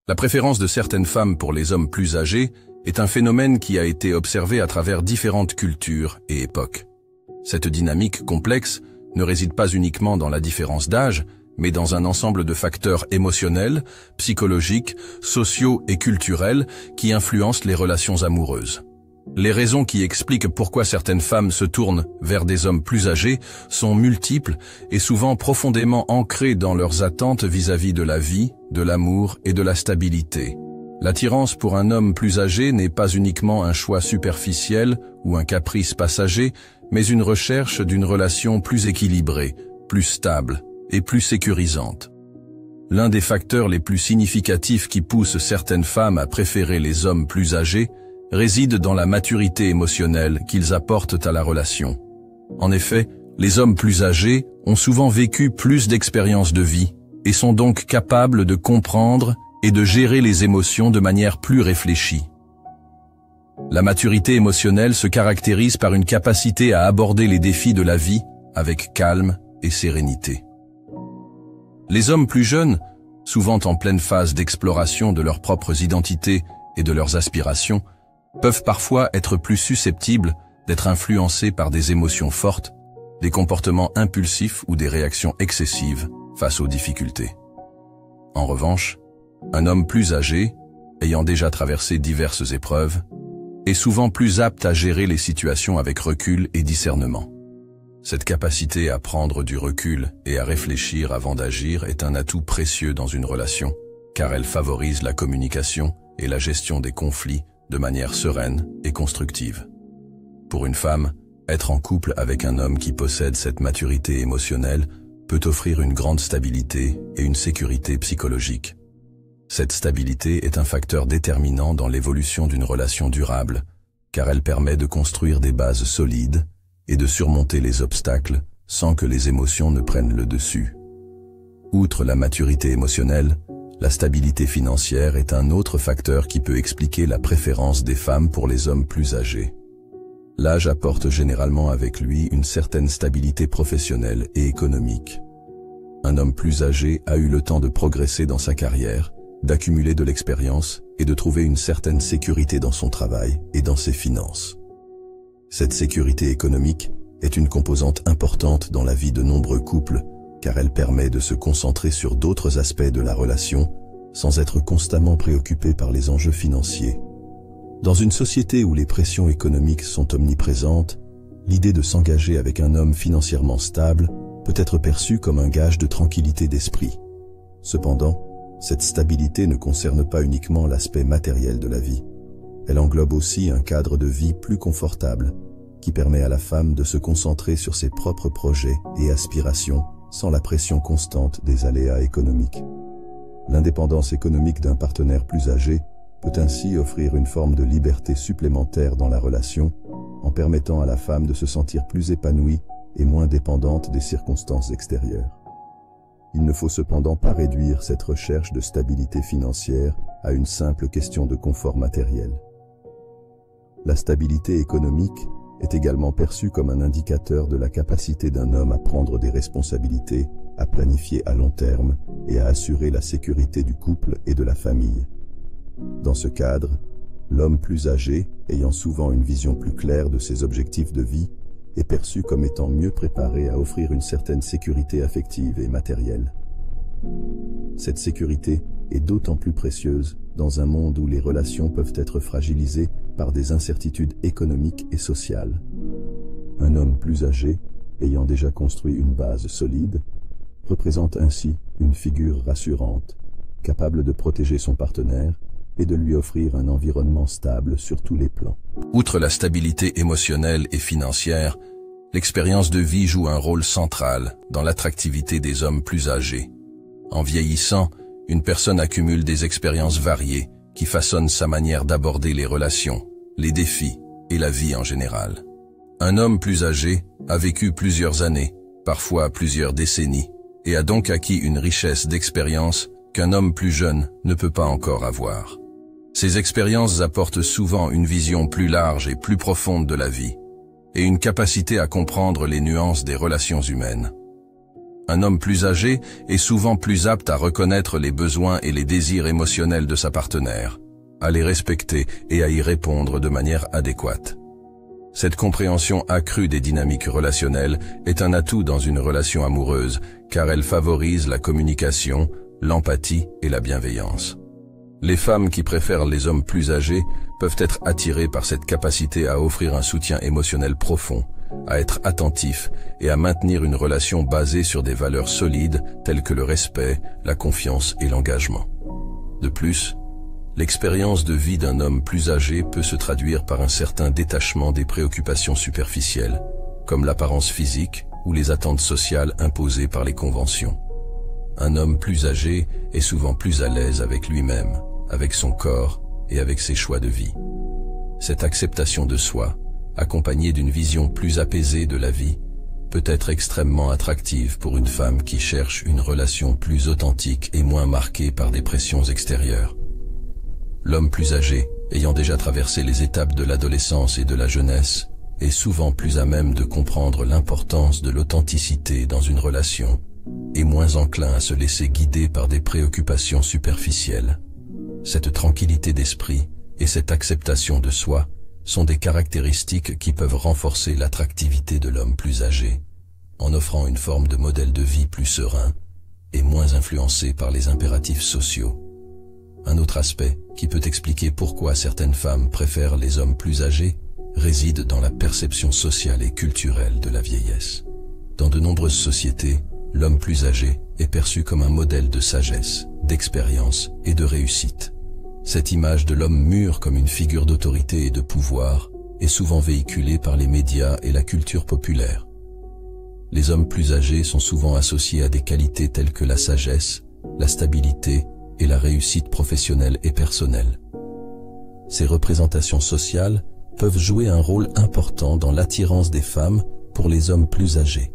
La préférence de certaines femmes pour les hommes plus âgés est un phénomène qui a été observé à travers différentes cultures et époques. Cette dynamique complexe ne réside pas uniquement dans la différence d'âge, mais dans un ensemble de facteurs émotionnels, psychologiques, sociaux et culturels qui influencent les relations amoureuses. Les raisons qui expliquent pourquoi certaines femmes se tournent vers des hommes plus âgés sont multiples et souvent profondément ancrées dans leurs attentes vis-à-vis de la vie, de l'amour et de la stabilité. L'attirance pour un homme plus âgé n'est pas uniquement un choix superficiel ou un caprice passager, mais une recherche d'une relation plus équilibrée, plus stable et plus sécurisante. L'un des facteurs les plus significatifs qui poussent certaines femmes à préférer les hommes plus âgés réside dans la maturité émotionnelle qu'ils apportent à la relation. En effet, les hommes plus âgés ont souvent vécu plus d'expériences de vie et sont donc capables de comprendre et de gérer les émotions de manière plus réfléchie. La maturité émotionnelle se caractérise par une capacité à aborder les défis de la vie avec calme et sérénité. Les hommes plus jeunes, souvent en pleine phase d'exploration de leurs propres identités et de leurs aspirations, peuvent parfois être plus susceptibles d'être influencés par des émotions fortes, des comportements impulsifs ou des réactions excessives face aux difficultés. En revanche, un homme plus âgé, ayant déjà traversé diverses épreuves, est souvent plus apte à gérer les situations avec recul et discernement. Cette capacité à prendre du recul et à réfléchir avant d'agir est un atout précieux dans une relation, car elle favorise la communication et la gestion des conflits de manière sereine et constructive. Pour une femme, être en couple avec un homme qui possède cette maturité émotionnelle peut offrir une grande stabilité et une sécurité psychologique. Cette stabilité est un facteur déterminant dans l'évolution d'une relation durable, car elle permet de construire des bases solides et de surmonter les obstacles sans que les émotions ne prennent le dessus. Outre la maturité émotionnelle, la stabilité financière est un autre facteur qui peut expliquer la préférence des femmes pour les hommes plus âgés. L'âge apporte généralement avec lui une certaine stabilité professionnelle et économique. Un homme plus âgé a eu le temps de progresser dans sa carrière, d'accumuler de l'expérience et de trouver une certaine sécurité dans son travail et dans ses finances. Cette sécurité économique est une composante importante dans la vie de nombreux couples, car elle permet de se concentrer sur d'autres aspects de la relation sans être constamment préoccupé par les enjeux financiers. Dans une société où les pressions économiques sont omniprésentes, l'idée de s'engager avec un homme financièrement stable peut être perçue comme un gage de tranquillité d'esprit. Cependant, cette stabilité ne concerne pas uniquement l'aspect matériel de la vie. Elle englobe aussi un cadre de vie plus confortable, qui permet à la femme de se concentrer sur ses propres projets et aspirations sans la pression constante des aléas économiques. L'indépendance économique d'un partenaire plus âgé peut ainsi offrir une forme de liberté supplémentaire dans la relation, en permettant à la femme de se sentir plus épanouie et moins dépendante des circonstances extérieures. Il ne faut cependant pas réduire cette recherche de stabilité financière à une simple question de confort matériel. La stabilité économique est également perçue comme un indicateur de la capacité d'un homme à prendre des responsabilités, à planifier à long terme et à assurer la sécurité du couple et de la famille. Dans ce cadre, l'homme plus âgé, ayant souvent une vision plus claire de ses objectifs de vie, est perçu comme étant mieux préparé à offrir une certaine sécurité affective et matérielle. Cette sécurité est d'autant plus précieuse dans un monde où les relations peuvent être fragilisées par des incertitudes économiques et sociales. Un homme plus âgé, ayant déjà construit une base solide, représente ainsi une figure rassurante, capable de protéger son partenaire et de lui offrir un environnement stable sur tous les plans. Outre la stabilité émotionnelle et financière, l'expérience de vie joue un rôle central dans l'attractivité des hommes plus âgés. En vieillissant, une personne accumule des expériences variées qui façonnent sa manière d'aborder les relations, les défis et la vie en général. Un homme plus âgé a vécu plusieurs années, parfois plusieurs décennies, et a donc acquis une richesse d'expérience qu'un homme plus jeune ne peut pas encore avoir. Ces expériences apportent souvent une vision plus large et plus profonde de la vie, et une capacité à comprendre les nuances des relations humaines. Un homme plus âgé est souvent plus apte à reconnaître les besoins et les désirs émotionnels de sa partenaire, à les respecter et à y répondre de manière adéquate. Cette compréhension accrue des dynamiques relationnelles est un atout dans une relation amoureuse, car elle favorise la communication, l'empathie et la bienveillance. Les femmes qui préfèrent les hommes plus âgés peuvent être attirées par cette capacité à offrir un soutien émotionnel profond, à être attentifs et à maintenir une relation basée sur des valeurs solides telles que le respect, la confiance et l'engagement. De plus, l'expérience de vie d'un homme plus âgé peut se traduire par un certain détachement des préoccupations superficielles, comme l'apparence physique ou les attentes sociales imposées par les conventions. Un homme plus âgé est souvent plus à l'aise avec lui-même, avec son corps et avec ses choix de vie. Cette acceptation de soi, accompagnée d'une vision plus apaisée de la vie, peut être extrêmement attractive pour une femme qui cherche une relation plus authentique et moins marquée par des pressions extérieures. L'homme plus âgé, ayant déjà traversé les étapes de l'adolescence et de la jeunesse, est souvent plus à même de comprendre l'importance de l'authenticité dans une relation, et moins enclin à se laisser guider par des préoccupations superficielles. Cette tranquillité d'esprit et cette acceptation de soi sont des caractéristiques qui peuvent renforcer l'attractivité de l'homme plus âgé, en offrant une forme de modèle de vie plus serein et moins influencé par les impératifs sociaux. Un autre aspect qui peut expliquer pourquoi certaines femmes préfèrent les hommes plus âgés réside dans la perception sociale et culturelle de la vieillesse. Dans de nombreuses sociétés, l'homme plus âgé est perçu comme un modèle de sagesse, d'expérience et de réussite. Cette image de l'homme mûr comme une figure d'autorité et de pouvoir est souvent véhiculée par les médias et la culture populaire. Les hommes plus âgés sont souvent associés à des qualités telles que la sagesse, la stabilité et la réussite professionnelle et personnelle. Ces représentations sociales peuvent jouer un rôle important dans l'attirance des femmes pour les hommes plus âgés,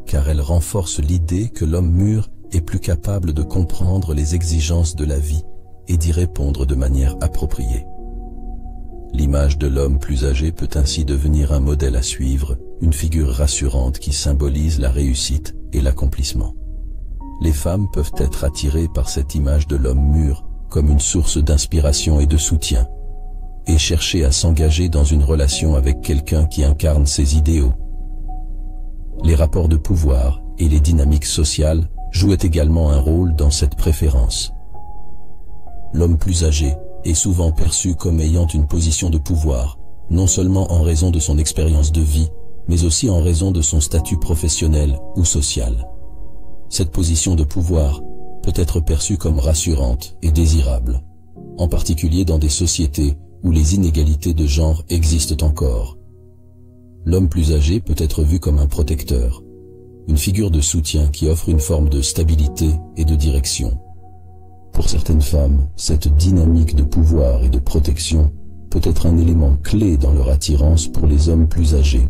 car elles renforcent l'idée que l'homme mûr est plus capable de comprendre les exigences de la vie et d'y répondre de manière appropriée. L'image de l'homme plus âgé peut ainsi devenir un modèle à suivre, une figure rassurante qui symbolise la réussite et l'accomplissement. Les femmes peuvent être attirées par cette image de l'homme mûr comme une source d'inspiration et de soutien, et chercher à s'engager dans une relation avec quelqu'un qui incarne ses idéaux. Les rapports de pouvoir et les dynamiques sociales jouent également un rôle dans cette préférence. L'homme plus âgé est souvent perçu comme ayant une position de pouvoir, non seulement en raison de son expérience de vie, mais aussi en raison de son statut professionnel ou social. Cette position de pouvoir peut être perçue comme rassurante et désirable, en particulier dans des sociétés où les inégalités de genre existent encore. L'homme plus âgé peut être vu comme un protecteur, une figure de soutien qui offre une forme de stabilité et de direction. Pour certaines femmes, cette dynamique de pouvoir et de protection peut être un élément clé dans leur attirance pour les hommes plus âgés.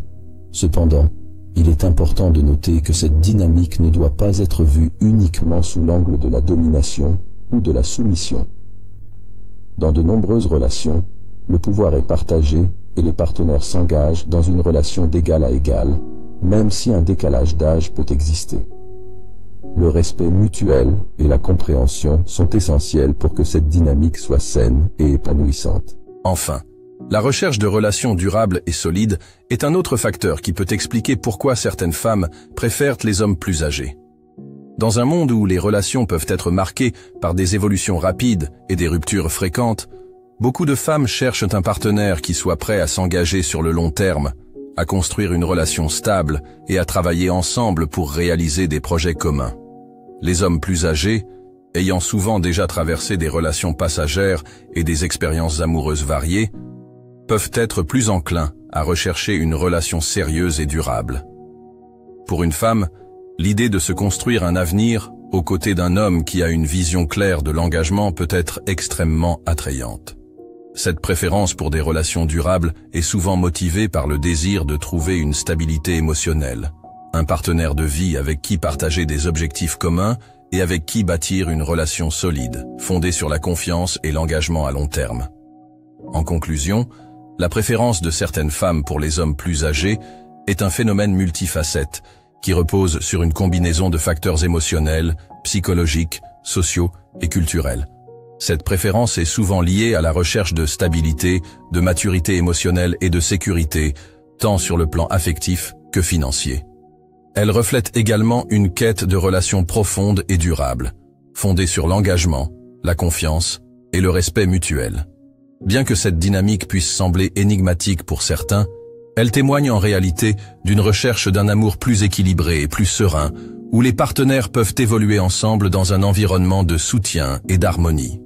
Cependant, il est important de noter que cette dynamique ne doit pas être vue uniquement sous l'angle de la domination ou de la soumission. Dans de nombreuses relations, le pouvoir est partagé et les partenaires s'engagent dans une relation d'égal à égal, même si un décalage d'âge peut exister. Le respect mutuel et la compréhension sont essentiels pour que cette dynamique soit saine et épanouissante. Enfin, la recherche de relations durables et solides est un autre facteur qui peut expliquer pourquoi certaines femmes préfèrent les hommes plus âgés. Dans un monde où les relations peuvent être marquées par des évolutions rapides et des ruptures fréquentes, beaucoup de femmes cherchent un partenaire qui soit prêt à s'engager sur le long terme, à construire une relation stable et à travailler ensemble pour réaliser des projets communs. Les hommes plus âgés, ayant souvent déjà traversé des relations passagères et des expériences amoureuses variées, peuvent être plus enclins à rechercher une relation sérieuse et durable. Pour une femme, l'idée de se construire un avenir aux côtés d'un homme qui a une vision claire de l'engagement peut être extrêmement attrayante. Cette préférence pour des relations durables est souvent motivée par le désir de trouver une stabilité émotionnelle, un partenaire de vie avec qui partager des objectifs communs et avec qui bâtir une relation solide, fondée sur la confiance et l'engagement à long terme. En conclusion, la préférence de certaines femmes pour les hommes plus âgés est un phénomène multifacette qui repose sur une combinaison de facteurs émotionnels, psychologiques, sociaux et culturels. Cette préférence est souvent liée à la recherche de stabilité, de maturité émotionnelle et de sécurité, tant sur le plan affectif que financier. Elle reflète également une quête de relations profondes et durables, fondée sur l'engagement, la confiance et le respect mutuel. Bien que cette dynamique puisse sembler énigmatique pour certains, elle témoigne en réalité d'une recherche d'un amour plus équilibré et plus serein, où les partenaires peuvent évoluer ensemble dans un environnement de soutien et d'harmonie.